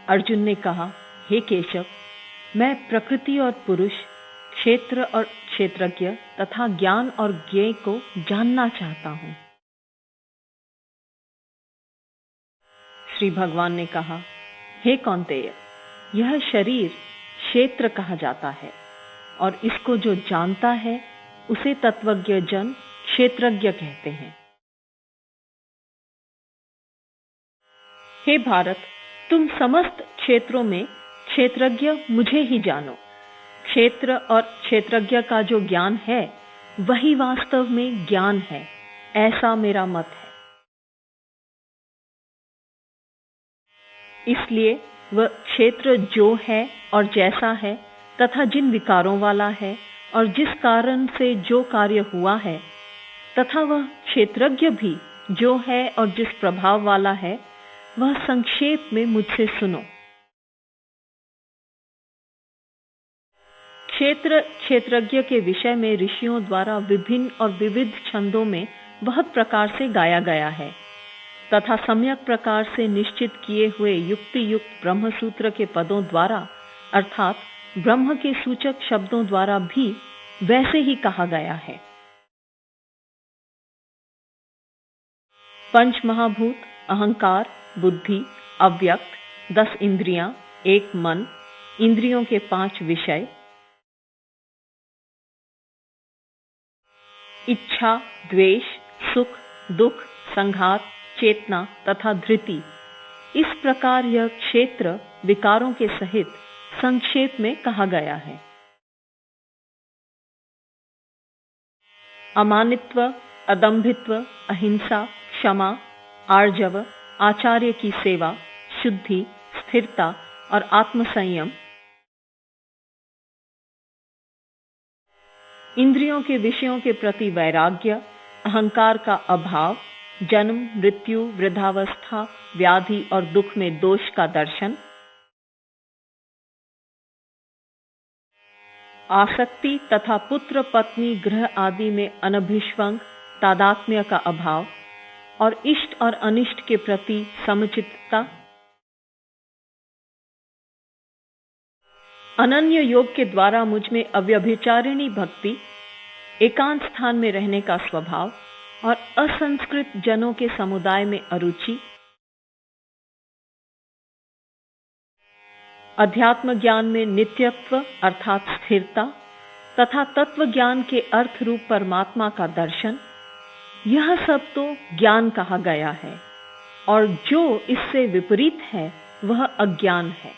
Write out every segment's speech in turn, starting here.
अर्जुन ने कहा, हे केशव, मैं प्रकृति और पुरुष, क्षेत्र और क्षेत्रज्ञ तथा ज्ञान और ज्ञेय को जानना चाहता हूं। श्री भगवान ने कहा, हे कौन्तेय, यह शरीर क्षेत्र कहा जाता है और इसको जो जानता है उसे तत्वज्ञ जन क्षेत्रज्ञ कहते हैं। हे भारत, तुम समस्त क्षेत्रों में क्षेत्रज्ञ मुझे ही जानो। क्षेत्र और क्षेत्रज्ञ का जो ज्ञान है वही वास्तव में ज्ञान है, ऐसा मेरा मत है। इसलिए वह क्षेत्र जो है और जैसा है तथा जिन विकारों वाला है और जिस कारण से जो कार्य हुआ है, तथा वह क्षेत्रज्ञ भी जो है और जिस प्रभाव वाला है, वह संक्षेप में मुझसे सुनो। क्षेत्र क्षेत्रज्ञ के विषय में ऋषियों द्वारा विभिन्न और विविध छंदों में बहुत प्रकार से गाया गया है तथा सम्यक प्रकार से निश्चित किए हुए युक्ति युक्त ब्रह्मसूत्र के पदों द्वारा अर्थात ब्रह्म के सूचक शब्दों द्वारा भी वैसे ही कहा गया है। पंच महाभूत, अहंकार, बुद्धि, अव्यक्त, 10 इंद्रियां, 1 मन, इंद्रियों के 5 विषय, इच्छा, द्वेष, सुख, दुख, संघात, चेतना तथा धृति, इस प्रकार यह क्षेत्र विकारों के सहित संक्षेप में कहा गया है। अमानित्व, अदंभित्व, अहिंसा, क्षमा, आर्जव, आचार्य की सेवा, शुद्धि, स्थिरता और आत्मसंयम, इंद्रियों के विषयों के प्रति वैराग्य, अहंकार का अभाव, जन्म, मृत्यु, वृद्धावस्था, व्याधि और दुख में दोष का दर्शन, आसक्ति तथा पुत्र पत्नी गृह आदि में अनभिष्वंग तादात्म्य का अभाव और इष्ट और अनिष्ट के प्रति समचित्तता, अनन्य योग के द्वारा मुझ में अव्यभिचारिणी भक्ति, एकांत स्थान में रहने का स्वभाव और असंस्कृत जनों के समुदाय में अरुचि, अध्यात्म ज्ञान में नित्यत्व अर्थात स्थिरता तथा तत्व ज्ञान के अर्थ रूप परमात्मा का दर्शन, यह सब तो ज्ञान कहा गया है और जो इससे विपरीत है वह अज्ञान है।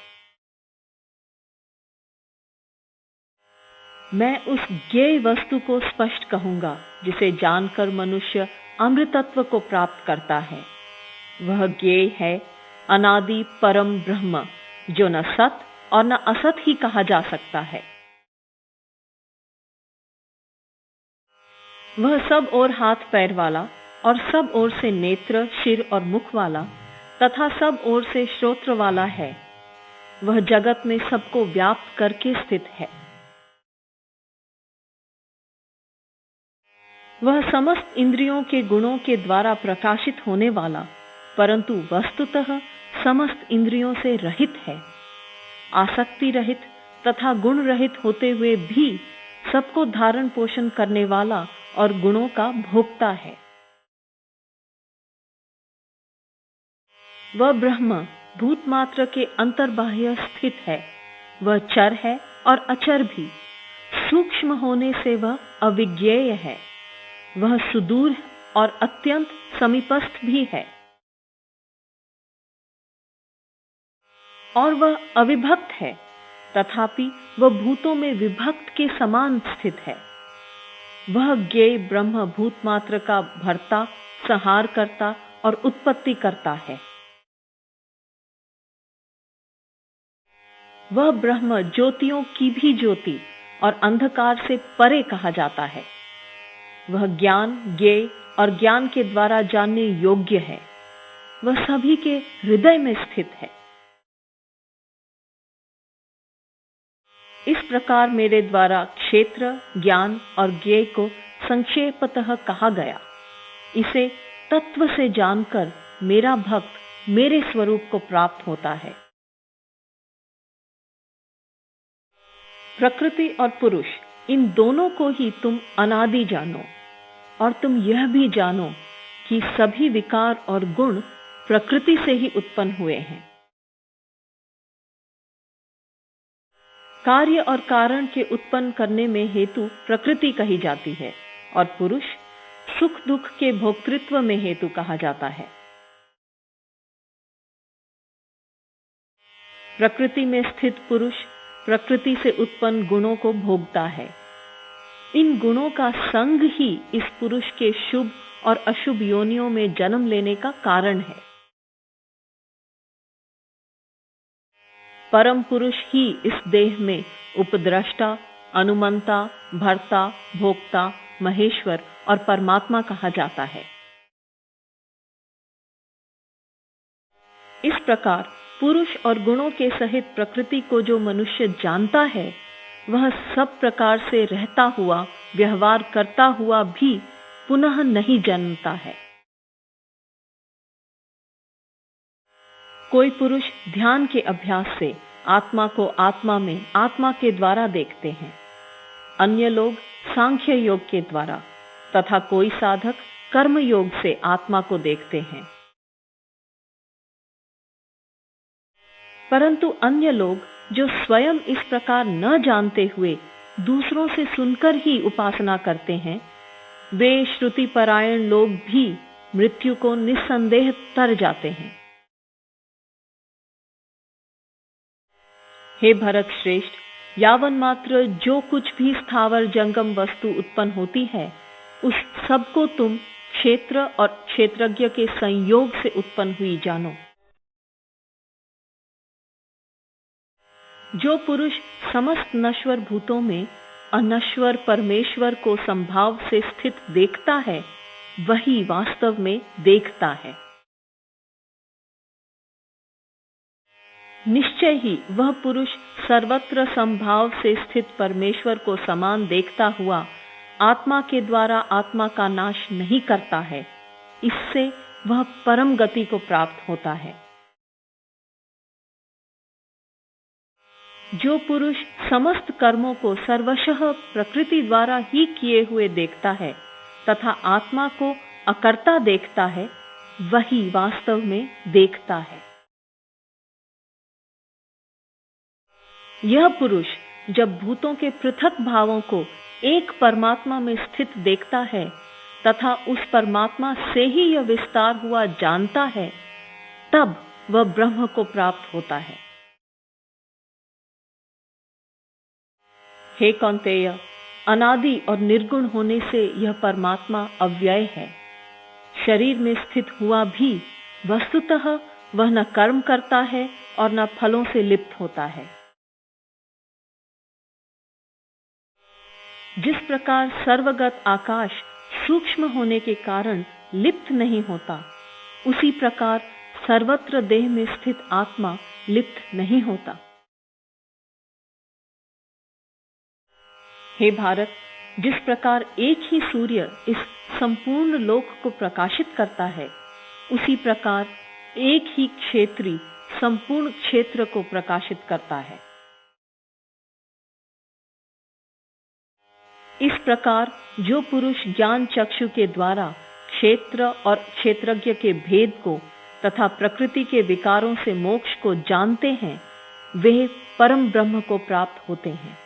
मैं उस ज्ञेय वस्तु को स्पष्ट कहूंगा जिसे जानकर मनुष्य अमृतत्व को प्राप्त करता है। वह ज्ञेय है अनादि परम ब्रह्म, जो न सत और न असत ही कहा जा सकता है। वह सब ओर हाथ पैर वाला और सब ओर से नेत्र, शिर और मुख वाला तथा सब ओर से श्रोत्र वाला है। वह जगत में सबको व्याप्त करके स्थित है। वह समस्त इंद्रियों के गुणों के द्वारा प्रकाशित होने वाला, परंतु वस्तुतः समस्त इंद्रियों से रहित है। आसक्ति रहित तथा गुण रहित होते हुए भी सबको धारण पोषण करने वाला और गुणों का भोक्ता है। वह ब्रह्म भूत मात्र के अंतर्बाह्य स्थित है। वह चर है और अचर भी। सूक्ष्म होने से वह अविज्ञेय है। वह सुदूर और अत्यंत समीपस्थ भी है और वह अविभक्त है, तथापि वह भूतों में विभक्त के समान स्थित है। वह ज्ञेय ब्रह्म भूत मात्र का भरता, संहार करता और उत्पत्ति करता है। वह ब्रह्म ज्योतियों की भी ज्योति और अंधकार से परे कहा जाता है। वह ज्ञान, ज्ञेय और ज्ञान के द्वारा जानने योग्य है। वह सभी के हृदय में स्थित है। इस प्रकार मेरे द्वारा क्षेत्र, ज्ञान और ज्ञेय को संक्षेपतः कहा गया। इसे तत्व से जानकर मेरा भक्त मेरे स्वरूप को प्राप्त होता है। प्रकृति और पुरुष, इन दोनों को ही तुम अनादि जानो, और तुम यह भी जानो कि सभी विकार और गुण प्रकृति से ही उत्पन्न हुए हैं। कार्य और कारण के उत्पन्न करने में हेतु प्रकृति कही जाती है, और पुरुष सुख दुख के भोक्तृत्व में हेतु कहा जाता है। प्रकृति में स्थित पुरुष प्रकृति से उत्पन्न गुणों को भोगता है। इन गुणों का संग ही इस पुरुष के शुभ और अशुभ योनियों में जन्म लेने का कारण है। परम पुरुष ही इस देह में उपद्रष्टा, अनुमंता, भर्ता, भोक्ता, महेश्वर और परमात्मा कहा जाता है। इस प्रकार पुरुष और गुणों के सहित प्रकृति को जो मनुष्य जानता है, वह सब प्रकार से रहता हुआ, व्यवहार करता हुआ भी पुनः नहीं जन्मता है। कोई पुरुष ध्यान के अभ्यास से आत्मा को आत्मा में आत्मा के द्वारा देखते हैं, अन्य लोग सांख्य योग के द्वारा, तथा कोई साधक कर्म योग से आत्मा को देखते हैं। परंतु अन्य लोग जो स्वयं इस प्रकार न जानते हुए दूसरों से सुनकर ही उपासना करते हैं, वे श्रुति परायण लोग भी मृत्यु को निस्संदेह तर जाते हैं। हे भरत श्रेष्ठ, यावन मात्र जो कुछ भी स्थावर जंगम वस्तु उत्पन्न होती है, उस सब को तुम क्षेत्र और क्षेत्रज्ञ के संयोग से उत्पन्न हुई जानो। जो पुरुष समस्त नश्वर भूतों में अनश्वर परमेश्वर को संभाव से स्थित देखता है, वही वास्तव में देखता है। निश्चय ही वह पुरुष सर्वत्र संभाव से स्थित परमेश्वर को समान देखता हुआ आत्मा के द्वारा आत्मा का नाश नहीं करता है। इससे वह परम गति को प्राप्त होता है। जो पुरुष समस्त कर्मों को सर्वशः प्रकृति द्वारा ही किए हुए देखता है तथा आत्मा को अकर्ता देखता है, वही वास्तव में देखता है। यह पुरुष जब भूतों के पृथक भावों को एक परमात्मा में स्थित देखता है तथा उस परमात्मा से ही यह विस्तार हुआ जानता है, तब वह ब्रह्म को प्राप्त होता है। हे कौन्तेय, अनादि और निर्गुण होने से यह परमात्मा अव्यय है। शरीर में स्थित हुआ भी वस्तुतः वह न कर्म करता है और न फलों से लिप्त होता है। जिस प्रकार सर्वगत आकाश सूक्ष्म होने के कारण लिप्त नहीं होता, उसी प्रकार सर्वत्र देह में स्थित आत्मा लिप्त नहीं होता। हे भारत, जिस प्रकार एक ही सूर्य इस संपूर्ण लोक को प्रकाशित करता है, उसी प्रकार एक ही क्षेत्री संपूर्ण क्षेत्र को प्रकाशित करता है। इस प्रकार जो पुरुष ज्ञान चक्षु के द्वारा क्षेत्र और क्षेत्रज्ञ के भेद को तथा प्रकृति के विकारों से मोक्ष को जानते हैं, वे परम ब्रह्म को प्राप्त होते हैं।